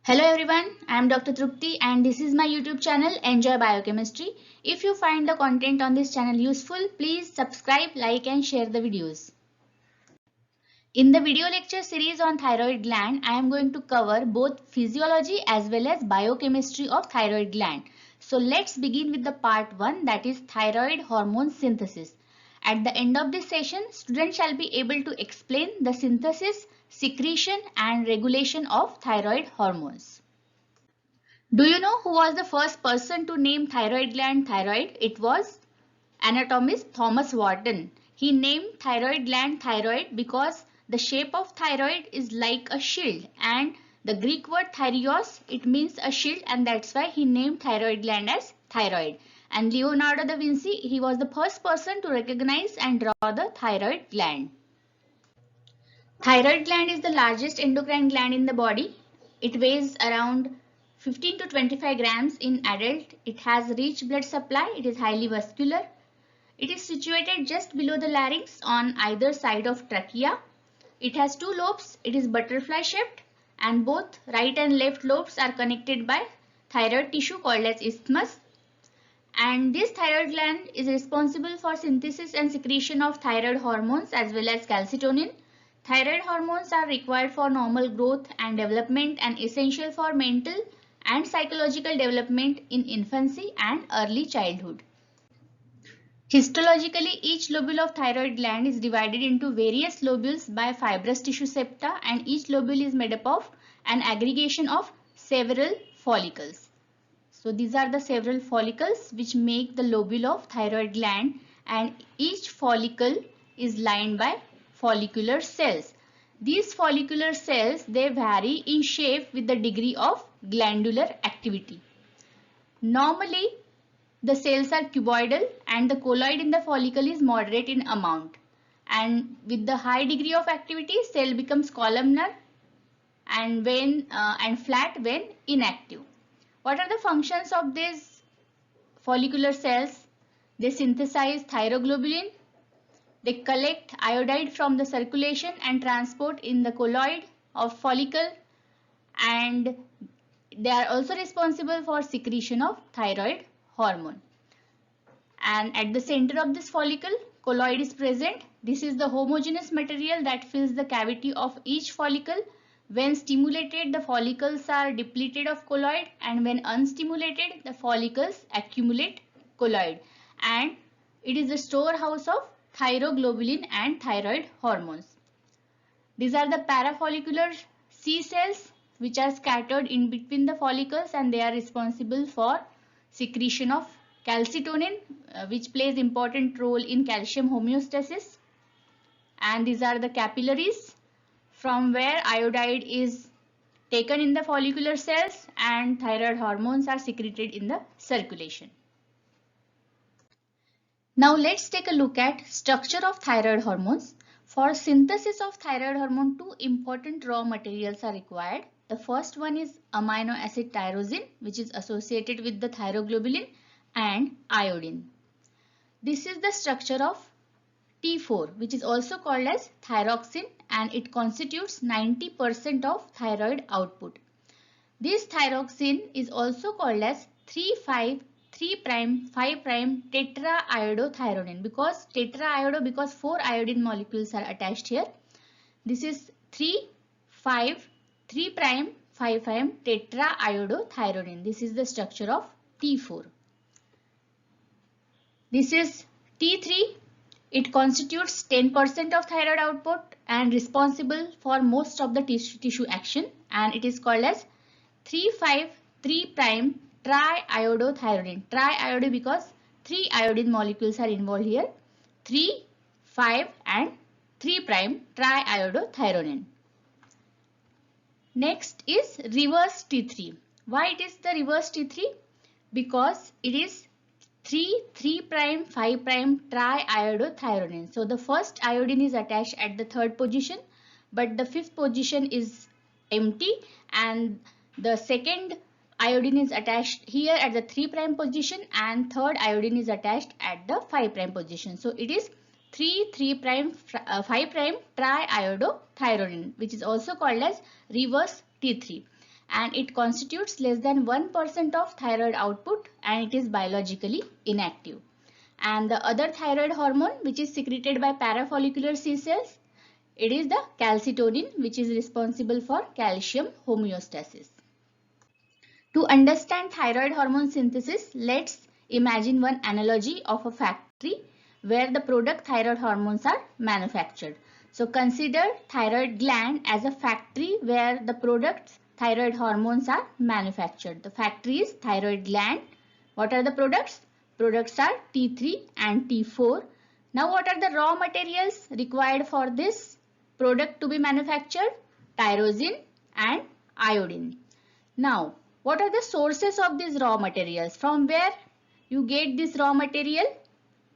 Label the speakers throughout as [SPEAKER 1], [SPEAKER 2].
[SPEAKER 1] Hello everyone, I am Dr. Trupti and this is my YouTube channel NJOY Biochemistry. If you find the content on this channel useful, please subscribe, like and share the videos. In the video lecture series on thyroid gland, I am going to cover both physiology as well as biochemistry of thyroid gland. So let's begin with the part 1, that is thyroid hormone synthesis. At the end of this session, students shall be able to explain the synthesis, secretion and regulation of thyroid hormones. Do you know who was the first person to name thyroid gland thyroid? It was anatomist Thomas Wharton. He named thyroid gland thyroid because the shape of thyroid is like a shield, and the Greek word thyrios, it means a shield, and that's why he named thyroid gland as thyroid. And Leonardo da Vinci, he was the first person to recognize and draw the thyroid gland. Thyroid gland is the largest endocrine gland in the body. It weighs around 15 to 25 grams in adult. It has rich blood supply. It is highly vascular. It is situated just below the larynx on either side of trachea. It has two lobes. It is butterfly shaped and both right and left lobes are connected by thyroid tissue called as isthmus. And this thyroid gland is responsible for synthesis and secretion of thyroid hormones as well as calcitonin. Thyroid hormones are required for normal growth and development and essential for mental and psychological development in infancy and early childhood. Histologically, each lobule of thyroid gland is divided into various lobules by fibrous tissue septa, and each lobule is made up of an aggregation of several follicles. So these are the several follicles which make the lobule of thyroid gland, and each follicle is lined by follicular cells. These follicular cells, they vary in shape with the degree of glandular activity. Normally, the cells are cuboidal and the colloid in the follicle is moderate in amount. And with the high degree of activity, cell becomes columnar and flat when inactive. What are the functions of these follicular cells? They synthesize thyroglobulin. They collect iodide from the circulation and transport in the colloid of follicle, and they are also responsible for secretion of thyroid hormone. And at the center of this follicle, colloid is present. This is the homogeneous material that fills the cavity of each follicle. When stimulated, the follicles are depleted of colloid, and when unstimulated, the follicles accumulate colloid. And it is the storehouse of thyroglobulin and thyroid hormones. These are the parafollicular C cells which are scattered in between the follicles, and they are responsible for secretion of calcitonin, which plays important role in calcium homeostasis. And these are the capillaries from where iodide is taken in the follicular cells and thyroid hormones are secreted in the circulation. Now let's take a look at structure of thyroid hormones. For synthesis of thyroid hormone, two important raw materials are required. The first one is amino acid tyrosine, which is associated with the thyroglobulin, and iodine. This is the structure of T4, which is also called as thyroxine, and it constitutes 90% of thyroid output. This thyroxine is also called as 3,5,3', 5' tetraiodothyronine, because because 4 iodine molecules are attached here. This is 3,5,3', 5' tetraiodothyronine. This is the structure of T4. This is T3. It constitutes 10% of thyroid output and responsible for most of the tissue action, and it is called as 3,5,3' triiodothyronine. Triiodine because 3 iodine molecules are involved here. 3, 5 and 3' triiodothyronine. Next is reverse T3. Why it is the reverse T3? Because it is 3, 3', 5' triiodothyronine. So the first iodine is attached at the third position, but the fifth position is empty, and the second iodine is attached here at the 3' position, and third iodine is attached at the 5' position. So it is 3, 5' triiodothyronine, which is also called as reverse T3. and it constitutes less than 1% of thyroid output, and it is biologically inactive. And the other thyroid hormone which is secreted by parafollicular C cells, it is the calcitonin, which is responsible for calcium homeostasis. To understand thyroid hormone synthesis, let's imagine one analogy of a factory where the product thyroid hormones are manufactured. So consider thyroid gland as a factory where the products thyroid hormones are manufactured. The factory is thyroid gland. What are the products? Products are T3 and T4. Now what are the raw materials required for this product to be manufactured? Tyrosine and iodine. Now what are the sources of these raw materials? From where you get this raw material?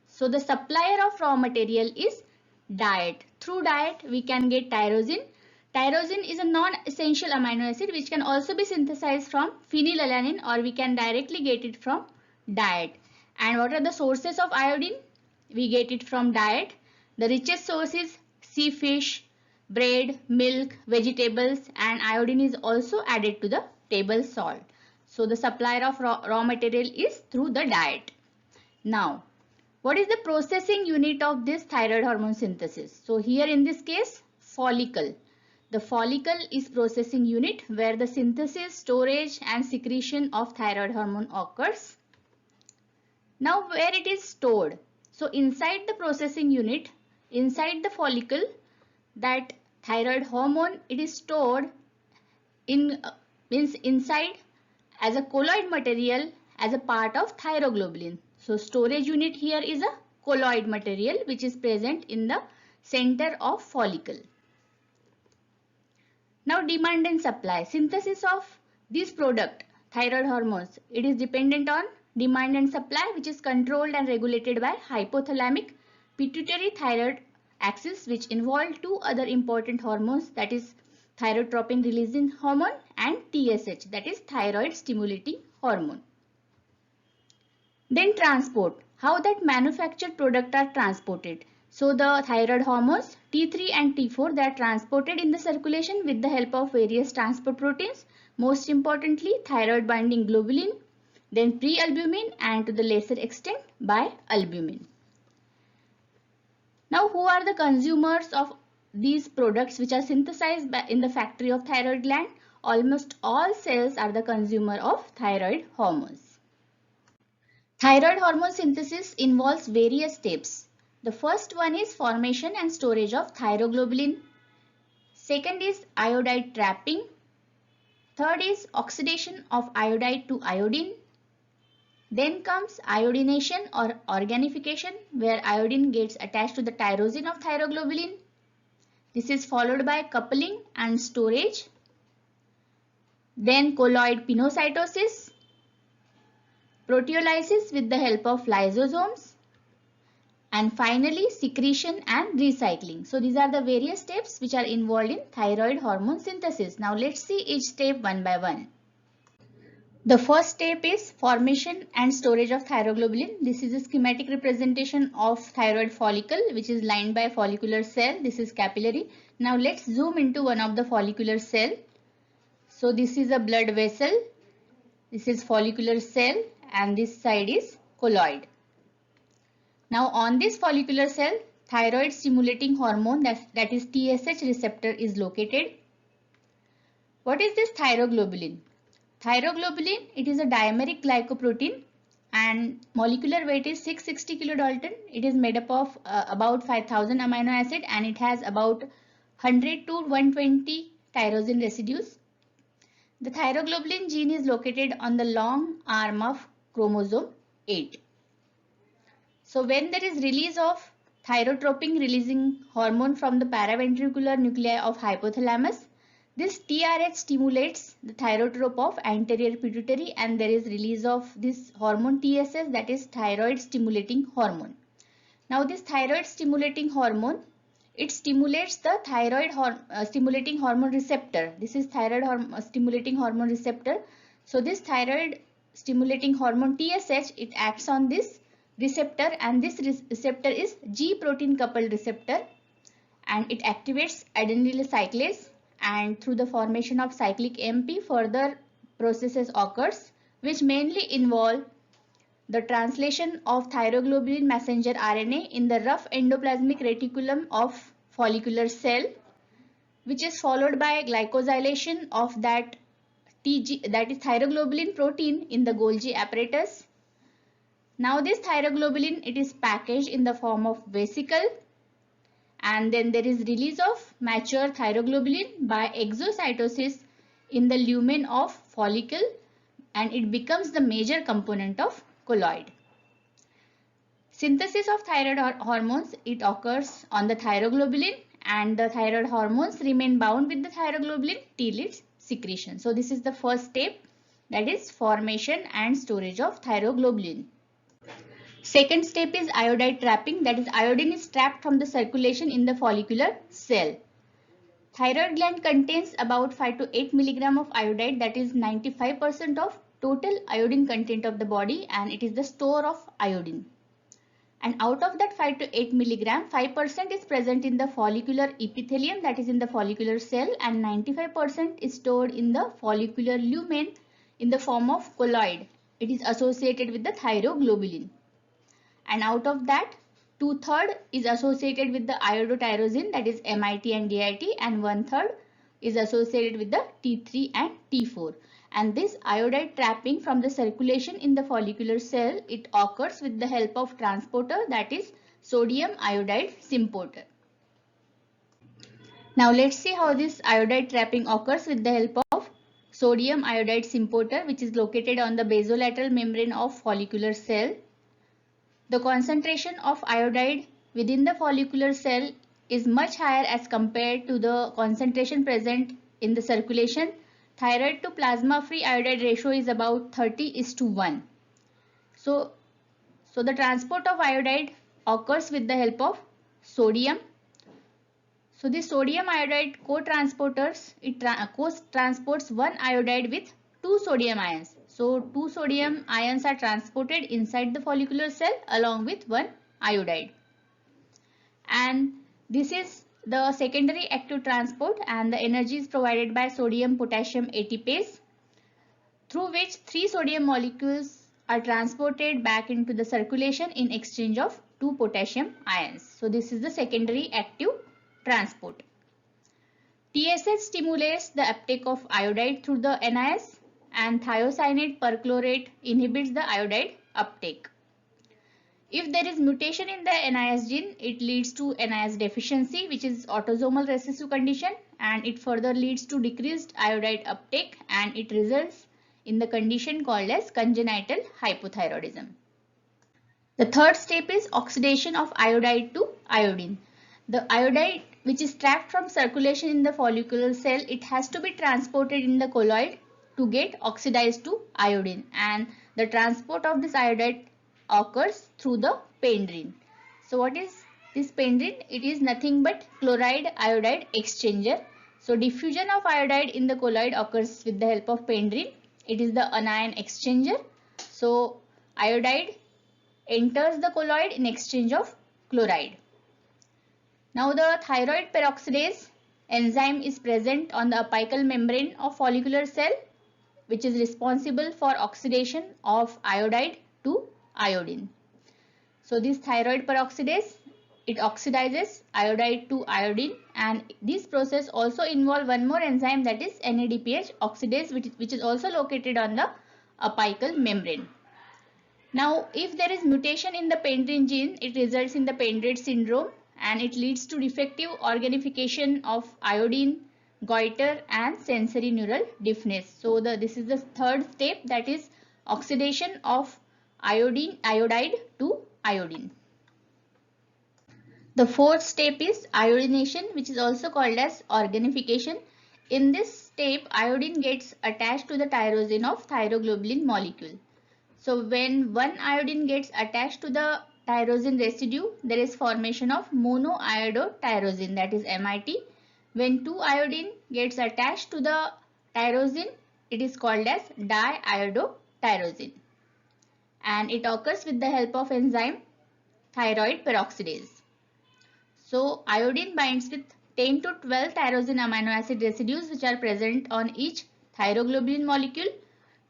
[SPEAKER 1] So the supplier of raw material is diet. Through diet we can get tyrosine. Tyrosine is a non-essential amino acid which can also be synthesized from phenylalanine, or we can directly get it from diet. And what are the sources of iodine? We get it from diet. The richest source is sea fish, bread, milk, vegetables, and iodine is also added to the table salt. So the supplier of raw material is through the diet. Now, what is the processing unit of this thyroid hormone synthesis? So here in this case, follicle. The follicle is processing unit where the synthesis, storage and secretion of thyroid hormone occurs. Now where it is stored? So inside the processing unit, inside the follicle, that thyroid hormone, it is stored inside as a colloid material as a part of thyroglobulin. So storage unit here is a colloid material which is present in the center of follicle. Now demand and supply. Synthesis of this product, thyroid hormones, it is dependent on demand and supply, which is controlled and regulated by hypothalamic pituitary thyroid axis, which involve two other important hormones, that is thyrotropin releasing hormone and TSH, that is thyroid stimulating hormone. Then transport. How that manufactured product are transported. So the thyroid hormones T3 and T4, they are transported in the circulation with the help of various transport proteins. Most importantly, thyroid binding globulin, then pre-albumin, and to the lesser extent by albumin. Now who are the consumers of these products which are synthesized in the factory of thyroid gland? Almost all cells are the consumer of thyroid hormones. Thyroid hormone synthesis involves various steps. The first one is formation and storage of thyroglobulin. Second is iodide trapping. Third is oxidation of iodide to iodine. Then comes iodination or organification, where iodine gets attached to the tyrosine of thyroglobulin. This is followed by coupling and storage. Then colloid pinocytosis, proteolysis with the help of lysosomes, and finally secretion and recycling. So these are the various steps which are involved in thyroid hormone synthesis. Now let's see each step one by one. The first step is formation and storage of thyroglobulin. This is a schematic representation of thyroid follicle which is lined by follicular cell. This is capillary. Now let's zoom into one of the follicular cell. So this is a blood vessel. This is follicular cell and this side is colloid. Now on this follicular cell, thyroid stimulating hormone, that is TSH receptor, is located. What is this thyroglobulin? Thyroglobulin, it is a dimeric glycoprotein and molecular weight is 660 kilodalton. It is made up of about 5000 amino acid and it has about 100 to 120 tyrosine residues. The thyroglobulin gene is located on the long arm of chromosome 8. So when there is release of thyrotropin releasing hormone from the paraventricular nuclei of hypothalamus, this TRH stimulates the thyrotrope of anterior pituitary and there is release of this hormone TSS, that is thyroid stimulating hormone. Now this thyroid stimulating hormone, it stimulates the thyroid stimulating hormone receptor. This is thyroid stimulating hormone receptor. So this thyroid stimulating hormone TSH, it acts on this receptor and this receptor is G protein coupled receptor and it activates adenyl cyclase and through the formation of cyclic AMP, further processes occurs which mainly involve the translation of thyroglobulin messenger RNA in the rough endoplasmic reticulum of follicular cell, which is followed by glycosylation of that that is thyroglobulin protein in the Golgi apparatus. Now this thyroglobulin, it is packaged in the form of vesicle, and then there is release of mature thyroglobulin by exocytosis in the lumen of follicle, and it becomes the major component of colloid. Synthesis of thyroid hormones, it occurs on the thyroglobulin, and the thyroid hormones remain bound with the thyroglobulin till its secretion. So this is the first step, that is formation and storage of thyroglobulin. Second step is iodide trapping, that is iodine is trapped from the circulation in the follicular cell. Thyroid gland contains about 5 to 8 milligram of iodide, that is 95% of total iodine content of the body, and it is the store of iodine. And out of that 5 to 8 milligram, 5% is present in the follicular epithelium, that is in the follicular cell, and 95% is stored in the follicular lumen in the form of colloid. It is associated with the thyroglobulin. And out of that, 2/3 is associated with the iodotyrosin, that is MIT and DIT, and 1/3 is associated with the T3 and T4. And this iodide trapping from the circulation in the follicular cell, it occurs with the help of transporter, that is sodium iodide symporter. Now let's see how this iodide trapping occurs with the help of sodium iodide symporter, which is located on the basolateral membrane of follicular cell. The concentration of iodide within the follicular cell is much higher as compared to the concentration present in the circulation. Thyroid to plasma free iodide ratio is about 30:1. So the transport of iodide occurs with the help of sodium. So the sodium iodide co-transporters, it co-transports one iodide with 2 sodium ions. So 2 sodium ions are transported inside the follicular cell along with 1 iodide. And this is the secondary active transport, and the energy is provided by sodium potassium ATPase, through which 3 sodium molecules are transported back into the circulation in exchange of 2 potassium ions. So this is the secondary active transport. TSH stimulates the uptake of iodide through the NIS, and thiocyanate perchlorate inhibits the iodide uptake. If there is mutation in the NIS gene, it leads to NIS deficiency, which is autosomal recessive condition, and it further leads to decreased iodide uptake, and it results in the condition called as congenital hypothyroidism. The third step is oxidation of iodide to iodine. The iodide, which is trapped from circulation in the follicular cell, it has to be transported in the colloid to get oxidized to iodine, and the transport of this iodide occurs through the pendrin. So what is this pendrin? It is nothing but chloride iodide exchanger. So diffusion of iodide in the colloid occurs with the help of pendrin. It is the anion exchanger. So iodide enters the colloid in exchange of chloride. Now the thyroid peroxidase enzyme is present on the apical membrane of follicular cell, which is responsible for oxidation of iodide to iodine. So this thyroid peroxidase, it oxidizes iodide to iodine, and this process also involves one more enzyme, that is NADPH oxidase, which is also located on the apical membrane. Now if there is mutation in the pendrin gene, it results in the pendred syndrome, and it leads to defective organification of iodine, goiter, and sensory neural deafness. So this is the third step, that is oxidation of iodide to iodine. The fourth step is iodination, which is also called as organification. In this step, iodine gets attached to the tyrosine of thyroglobulin molecule. So when one iodine gets attached to the tyrosine residue, there is formation of monoiodotyrosine, that is MIT. When 2 iodine gets attached to the tyrosine, it is called as diiodotyrosine, and it occurs with the help of enzyme thyroid peroxidase. So iodine binds with 10 to 12 tyrosine amino acid residues which are present on each thyroglobulin molecule.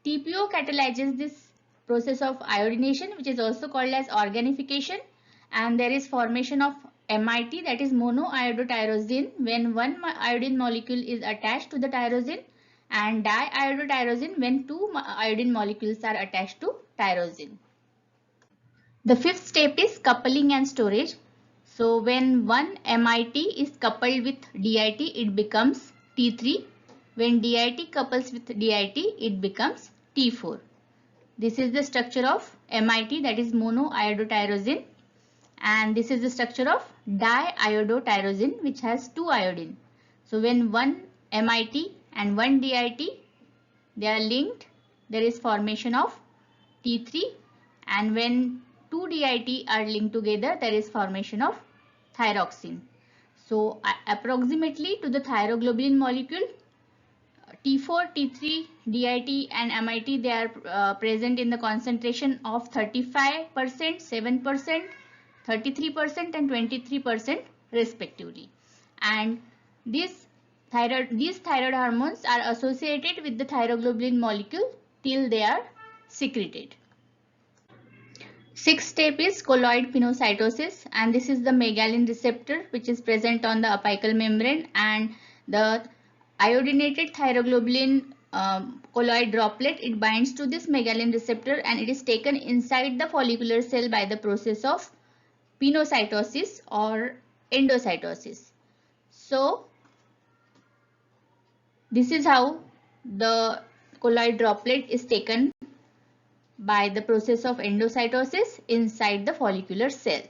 [SPEAKER 1] TPO catalyzes this process of iodination, which is also called as organification, and there is formation of MIT, that is monoiodotyrosine, when one iodine molecule is attached to the tyrosine, and diiodotyrosine when two iodine molecules are attached to tyrosine. The fifth step is coupling and storage. So when one MIT is coupled with DIT, it becomes T3. When DIT couples with DIT, it becomes T4. This is the structure of MIT, that is monoiodotyrosine, and this is the structure of diiodotyrosine, which has two iodine. So when one MIT and one DIT, they are linked, there is formation of T3, and when two DIT are linked together, there is formation of thyroxine. So approximately to the thyroglobulin molecule, T4, T3, DIT and MIT, they are present in the concentration of 35%, 7%, 33% and 23% respectively. And these thyroid hormones are associated with the thyroglobulin molecule till they are secreted. Sixth step is colloid pinocytosis, and this is the megalin receptor which is present on the apical membrane, and the iodinated thyroglobulin colloid droplet, it binds to this megalin receptor and it is taken inside the follicular cell by the process of pinocytosis or endocytosis. So this is how the colloid droplet is taken by the process of endocytosis inside the follicular cell.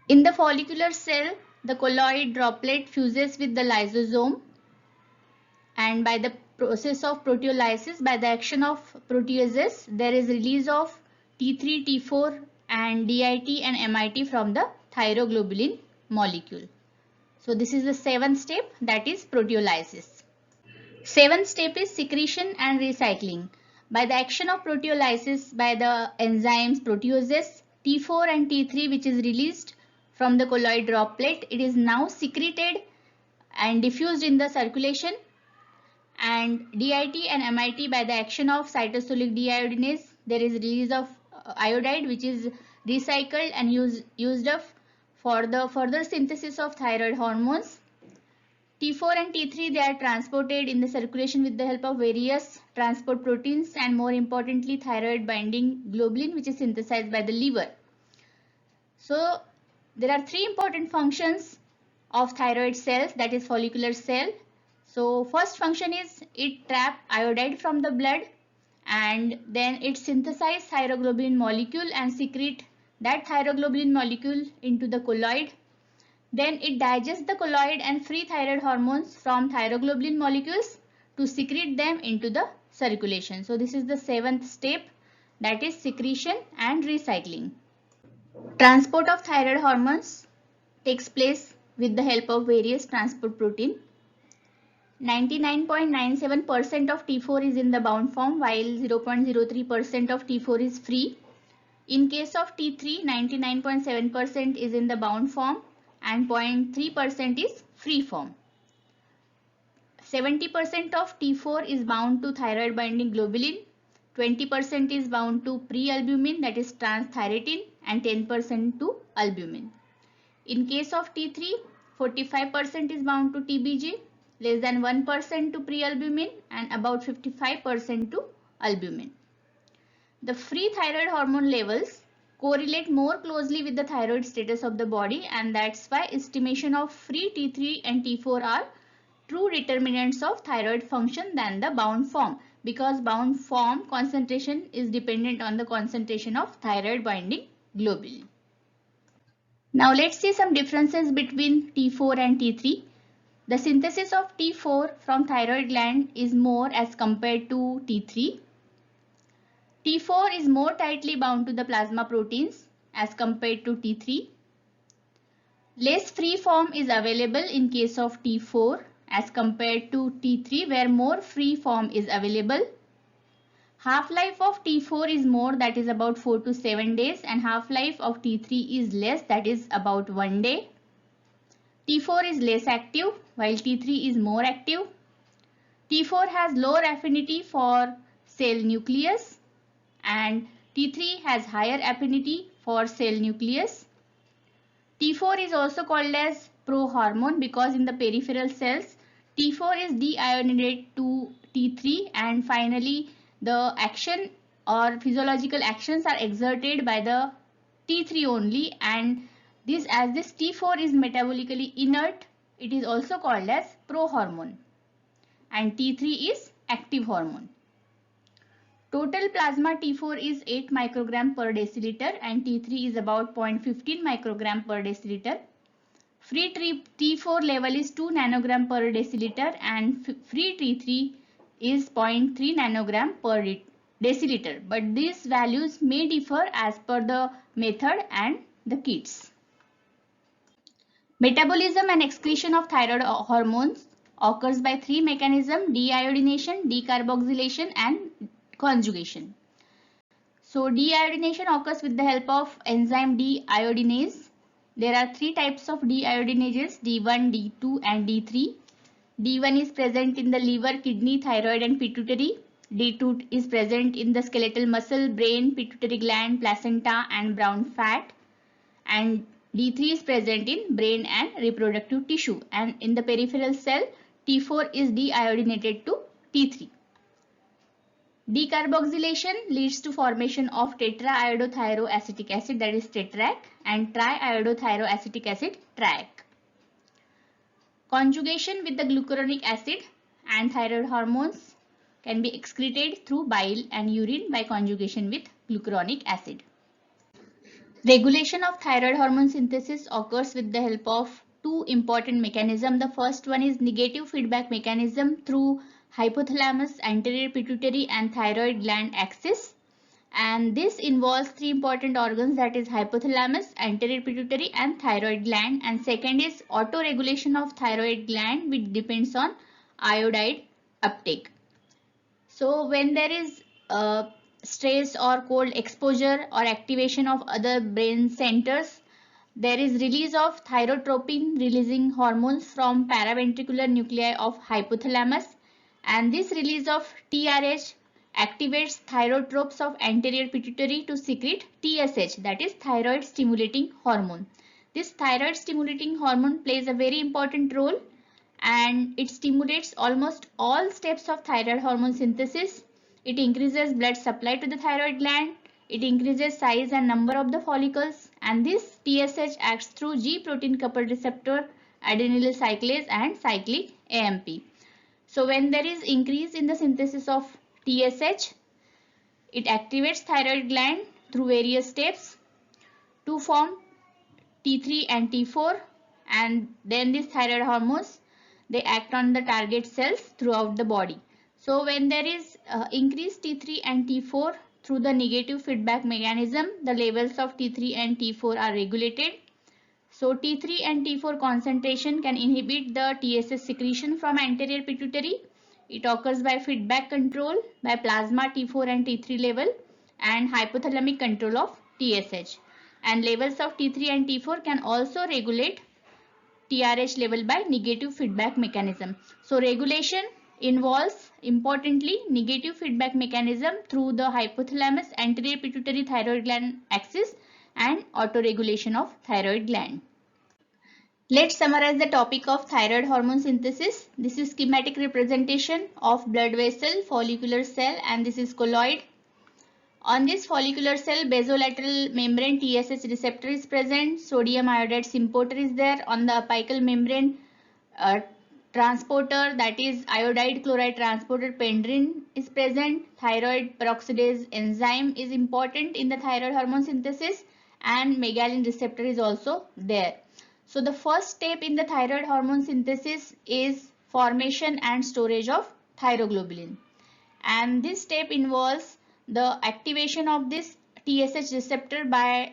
[SPEAKER 1] In the follicular cell, the colloid droplet fuses with the lysosome, and by the process of proteolysis, by the action of proteases, there is release of T3, T4 and DIT and MIT from the thyroglobulin molecule. So this is the seventh step, that is proteolysis. Seventh step is secretion and recycling. By the action of proteolysis by the enzymes proteases, T4 and T3 which is released from the colloid droplet, it is now secreted and diffused in the circulation, and DIT and MIT by the action of cytosolic deiodinase, there is release of iodide which is recycled and used up for the further synthesis of thyroid hormones. T4 and T3, they are transported in the circulation with the help of various transport proteins and more importantly thyroid binding globulin which is synthesized by the liver. So there are three important functions of thyroid cells, that is follicular cell. So first function is it trap iodide from the blood, and then it synthesize thyroglobulin molecule and secrete that thyroglobulin molecule into the colloid. Then it digests the colloid and free thyroid hormones from thyroglobulin molecules to secrete them into the circulation. So this is the seventh step, that is secretion and recycling. Transport of thyroid hormones takes place with the help of various transport protein. 99.97% of T4 is in the bound form while 0.03% of T4 is free. In case of T3, 99.7% is in the bound form and 0.3% is free form. 70% of T4 is bound to thyroid binding globulin, 20% is bound to prealbumin, that is transthyretin, and 10% to albumin. In case of T3, 45% is bound to TBG, less than 1% to prealbumin and about 55% to albumin. The free thyroid hormone levels correlate more closely with the thyroid status of the body, and that's why estimation of free T3 and T4 are true determinants of thyroid function than the bound form, because bound form concentration is dependent on the concentration of thyroid binding globulin. Now let's see some differences between T4 and T3. The synthesis of T4 from thyroid gland is more as compared to T3. T4 is more tightly bound to the plasma proteins as compared to T3. Less free form is available in case of T4 as compared to T3, where more free form is available. Half-life of T4 is more, that is about 4 to 7 days, and half-life of T3 is less, that is about 1 day. T4 is less active while T3 is more active. T4 has lower affinity for cell nucleus and T3 has higher affinity for cell nucleus. T4 is also called as prohormone because in the peripheral cells T4 is deiodinated to T3 and finally the action or physiological actions are exerted by the T3 only, and as this T4 is metabolically inert, it is also called as prohormone, and T3 is active hormone. Total plasma T4 is 8 microgram per deciliter and T3 is about 0.15 microgram per deciliter. Free T4 level is 2 nanogram per deciliter and free T3 is 0.3 nanogram per deciliter. But these values may differ as per the method and the kits. Metabolism and excretion of thyroid hormones occurs by three mechanisms: deiodination, decarboxylation and conjugation. So deiodination occurs with the help of enzyme deiodinase. There are three types of deiodinases: D1, D2 and D3. D1 is present in the liver, kidney, thyroid and pituitary. D2 is present in the skeletal muscle, brain, pituitary gland, placenta and brown fat. And D3 is present in brain and reproductive tissue. And in the peripheral cell, T4 is deiodinated to T3. Decarboxylation leads to formation of tetraiodothyroacetic acid, that is tetrac, and triiodothyroacetic acid, triac. Conjugation with the glucuronic acid and thyroid hormones can be excreted through bile and urine by conjugation with glucuronic acid. Regulation of thyroid hormone synthesis occurs with the help of two important mechanisms. The first one is negative feedback mechanism through hypothalamus, anterior pituitary and thyroid gland axis, and this involves three important organs, that is hypothalamus, anterior pituitary and thyroid gland, and second is autoregulation of thyroid gland which depends on iodide uptake. So when there is stress or cold exposure or activation of other brain centers, there is release of thyrotropin releasing hormones from paraventricular nuclei of hypothalamus, and this release of TRH activates thyrotropes of anterior pituitary to secrete TSH, that is thyroid stimulating hormone. This thyroid stimulating hormone plays a very important role and it stimulates almost all steps of thyroid hormone synthesis. It increases blood supply to the thyroid gland, it increases size and number of the follicles, and this TSH acts through G protein coupled receptor, adenylyl cyclase and cyclic AMP. So when there is increase in the synthesis of TSH, it activates thyroid gland through various steps to form T3 and T4, and then these thyroid hormones, they act on the target cells throughout the body. So when there is increased T3 and T4 through the negative feedback mechanism, the levels of T3 and T4 are regulated. So T3 and T4 concentration can inhibit the TSH secretion from anterior pituitary. It occurs by feedback control by plasma T4 and T3 level and hypothalamic control of TSH. And levels of T3 and T4 can also regulate TRH level by negative feedback mechanism. So regulation involves importantly negative feedback mechanism through the hypothalamus, anterior pituitary thyroid gland axis and autoregulation of thyroid gland. Let's summarize the topic of thyroid hormone synthesis. This is schematic representation of blood vessel, follicular cell, and this is colloid. On this follicular cell, basolateral membrane TSH receptor is present, sodium iodide symporter is there. On the apical membrane, transporter, that is iodide chloride transporter pendrin is present. Thyroid peroxidase enzyme is important in the thyroid hormone synthesis, and megalin receptor is also there. So the first step in the thyroid hormone synthesis is formation and storage of thyroglobulin, and this step involves the activation of this TSH receptor by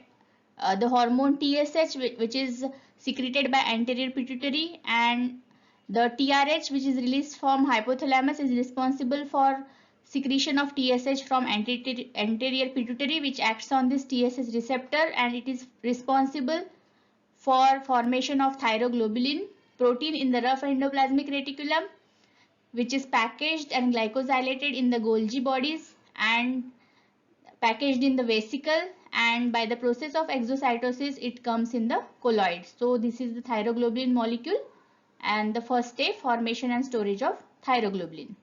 [SPEAKER 1] the hormone TSH, which is secreted by anterior pituitary, and the TRH, which is released from hypothalamus, is responsible for secretion of TSH from anterior pituitary, which acts on this TSH receptor, and it is responsible for formation of thyroglobulin protein in the rough endoplasmic reticulum, which is packaged and glycosylated in the Golgi bodies and packaged in the vesicle, and by the process of exocytosis it comes in the colloid. So this is the thyroglobulin molecule, and the first step, formation and storage of thyroglobulin.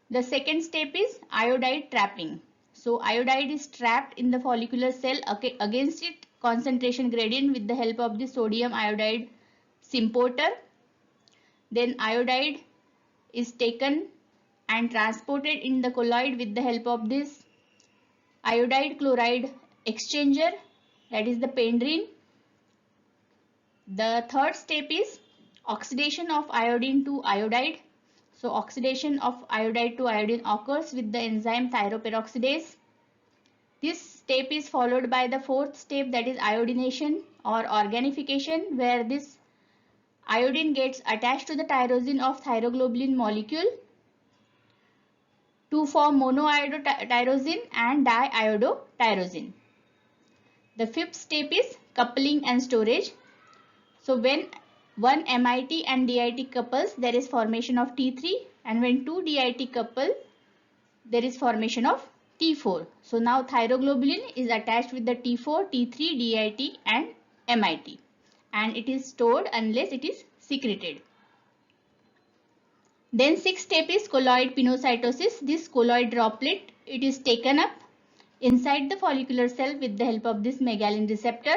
[SPEAKER 1] The second step is iodide trapping. So iodide is trapped in the follicular cell against its concentration gradient with the help of the sodium iodide symporter. Then iodide is taken and transported in the colloid with the help of this iodide chloride exchanger, that is the pendrin. The third step is oxidation of iodine to iodide. So oxidation of iodide to iodine occurs with the enzyme thyroperoxidase. This step is followed by the fourth step, that is iodination or organification, where this iodine gets attached to the tyrosine of thyroglobulin molecule to form monoiodotyrosine and diiodotyrosine. The fifth step is coupling and storage. So when one MIT and DIT couples, there is formation of T3, and when two DIT couple, there is formation of T4. So now thyroglobulin is attached with the T4, T3, DIT and MIT, and it is stored unless it is secreted. Then sixth step is colloid pinocytosis. This colloid droplet, it is taken up inside the follicular cell with the help of this megalin receptor.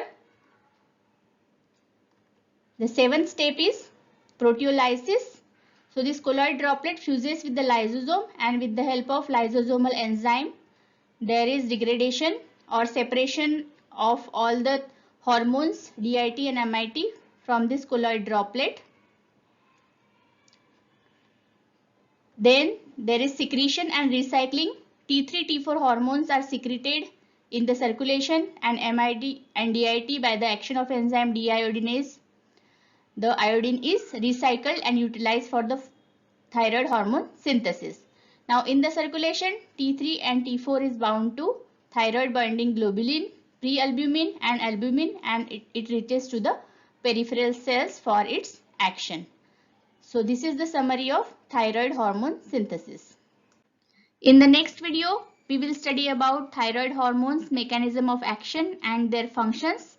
[SPEAKER 1] The seventh step is proteolysis. So this colloid droplet fuses with the lysosome, and with the help of lysosomal enzyme, there is degradation or separation of all the hormones DIT and MIT from this colloid droplet. Then there is secretion and recycling. T3, T4 hormones are secreted in the circulation, and MIT and DIT by the action of enzyme deiodinase. The iodine is recycled and utilized for the thyroid hormone synthesis. Now in the circulation, T3 and T4 is bound to thyroid binding globulin, prealbumin and albumin, and it reaches to the peripheral cells for its action. So this is the summary of thyroid hormone synthesis. In the next video, we will study about thyroid hormones, mechanism of action and their functions.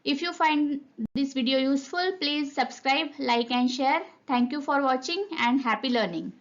[SPEAKER 1] If you find this video useful, please subscribe, like and share. Thank you for watching and happy learning.